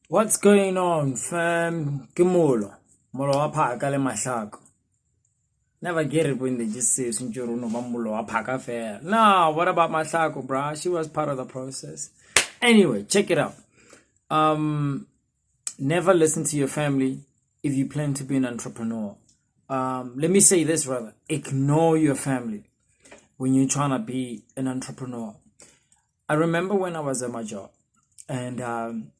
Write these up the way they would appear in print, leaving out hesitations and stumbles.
What's going on, fam? Kimolo. Molo wapaka le mahlako. Never get it when they just say Sunjuruno Mamulo wapaka fair. No, what about mahlako, bruh? She was part of the process. Anyway, check it out. Never listen to your family if you plan to be an entrepreneur. Let me say this rather. Ignore your family when you're trying to be an entrepreneur. I remember when I was at my job and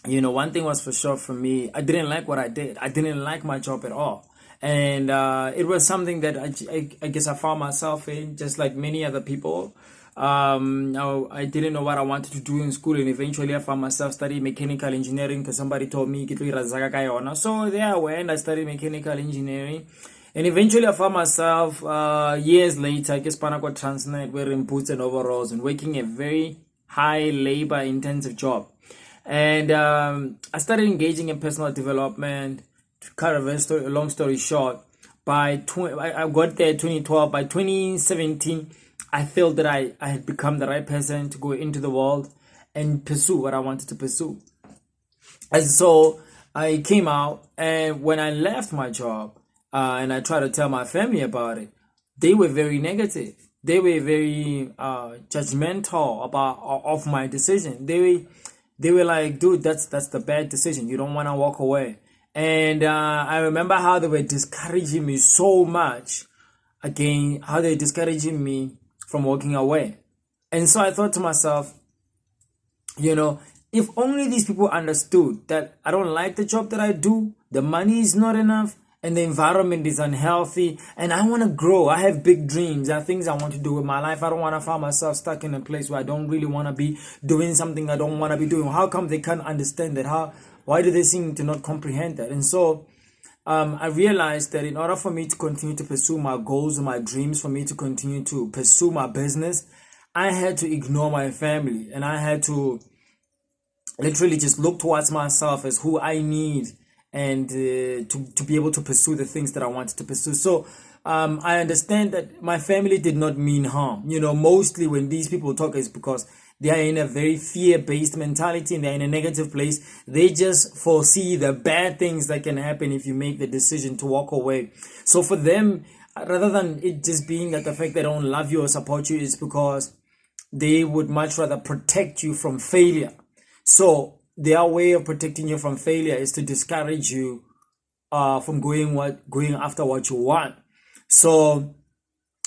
one thing was for sure for me, I didn't like what I did. I didn't like my job at all. And it was something that I guess I found myself in, just like many other people. I didn't know what I wanted to do in school, and eventually I found myself studying mechanical engineering because somebody told me, so there I went, I studied mechanical engineering. And eventually I found myself years later, I guess Panagua Transnet, wearing boots and overalls and working a very high labor intensive job. And I started engaging in personal development. To cut a long story short, I got there 2012. By 2017, I felt that I had become the right person to go into the world and pursue what I wanted to pursue. And so I came out, and when I left my job, and I tried to tell my family about it, they were very negative. They were very judgmental of my decision. They were like, dude, that's the bad decision. You don't want to walk away. And I remember how they were discouraging me so much. Again, how they were discouraging me from walking away. And so I thought to myself, if only these people understood that I don't like the job that I do, the money is not enough, and the environment is unhealthy, and I want to grow. I have big dreams. There are things I want to do with my life. I don't want to find myself stuck in a place where I don't really want to be doing something I don't want to be doing. How come they can't understand that? Why do they seem to not comprehend that? And so I realized that in order for me to continue to pursue my goals and my dreams, for me to continue to pursue my business, I had to ignore my family, and I had to literally just look towards myself as who I need and to be able to pursue the things that I wanted to pursue. So I understand that my family did not mean harm. Mostly when these people talk, it's because they are in a very fear-based mentality and they're in a negative place. They just foresee the bad things that can happen if you make the decision to walk away. So for them, rather than it just being that the fact they don't love you or support you, is because they would much rather protect you from failure. So their way of protecting you from failure is to discourage you from going after what you want. So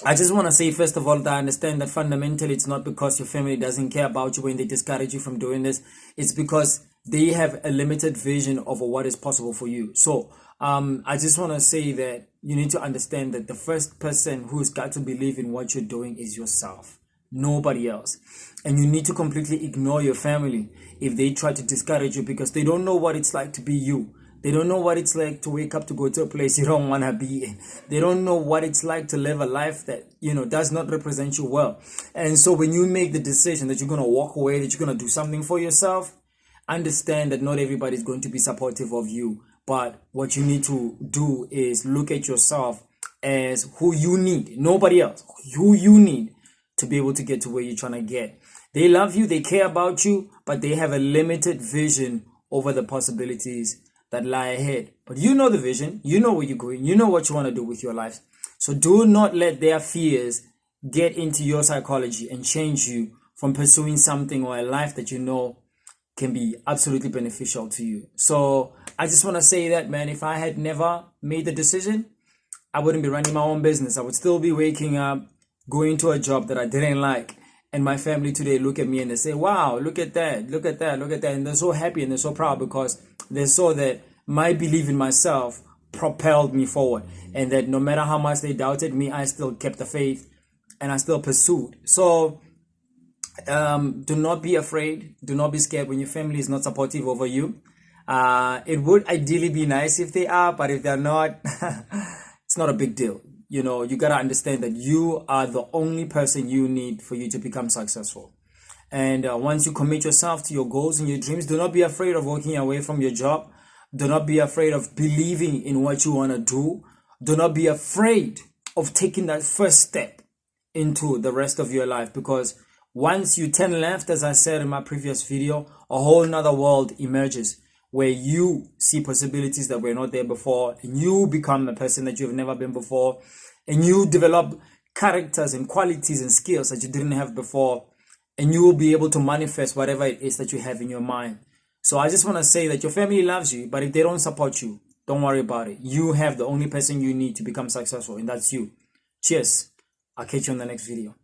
I just want to say, first of all, that I understand that fundamentally it's not because your family doesn't care about you when they discourage you from doing this. It's because they have a limited vision of what is possible for you. So I just want to say that you need to understand that the first person who's got to believe in what you're doing is yourself, nobody else. And you need to completely ignore your family if they try to discourage you, because they don't know what it's like to be you. They don't know what it's like to wake up to go to a place you don't want to be in. They don't know what it's like to live a life that, does not represent you well. And so when you make the decision that you're going to walk away, that you're going to do something for yourself, understand that not everybody is going to be supportive of you. But what you need to do is look at yourself as who you need, nobody else, who you need to be able to get to where you're trying to get. They love you, they care about you, but they have a limited vision over the possibilities that lie ahead. But you know the vision, you know where you're going, you know what you want to do with your life. So do not let their fears get into your psychology and change you from pursuing something or a life that you know can be absolutely beneficial to you. So I just want to say that, man, if I had never made the decision, I wouldn't be running my own business. I would still be waking up, going to a job that I didn't like. And my family today look at me and they say, wow, look at that, look at that, look at that. And they're so happy and they're so proud because they saw that my belief in myself propelled me forward. And that no matter how much they doubted me, I still kept the faith and I still pursued. So do not be afraid. Do not be scared when your family is not supportive over you. It would ideally be nice if they are, but if they're not, it's not a big deal. You got to understand that you are the only person you need for you to become successful. And once you commit yourself to your goals and your dreams, do not be afraid of walking away from your job. Do not be afraid of believing in what you want to do. Do not be afraid of taking that first step into the rest of your life, because Once you turn left, as I said in my previous video, a whole nother world emerges where you see possibilities that were not there before, and you become a person that you've never been before, and you develop characters and qualities and skills that you didn't have before, and you will be able to manifest whatever it is that you have in your mind. So I just want to say that your family loves you, but if they don't support you, don't worry about it. You have the only person you need to become successful, and that's you. Cheers. I'll catch you on the next video.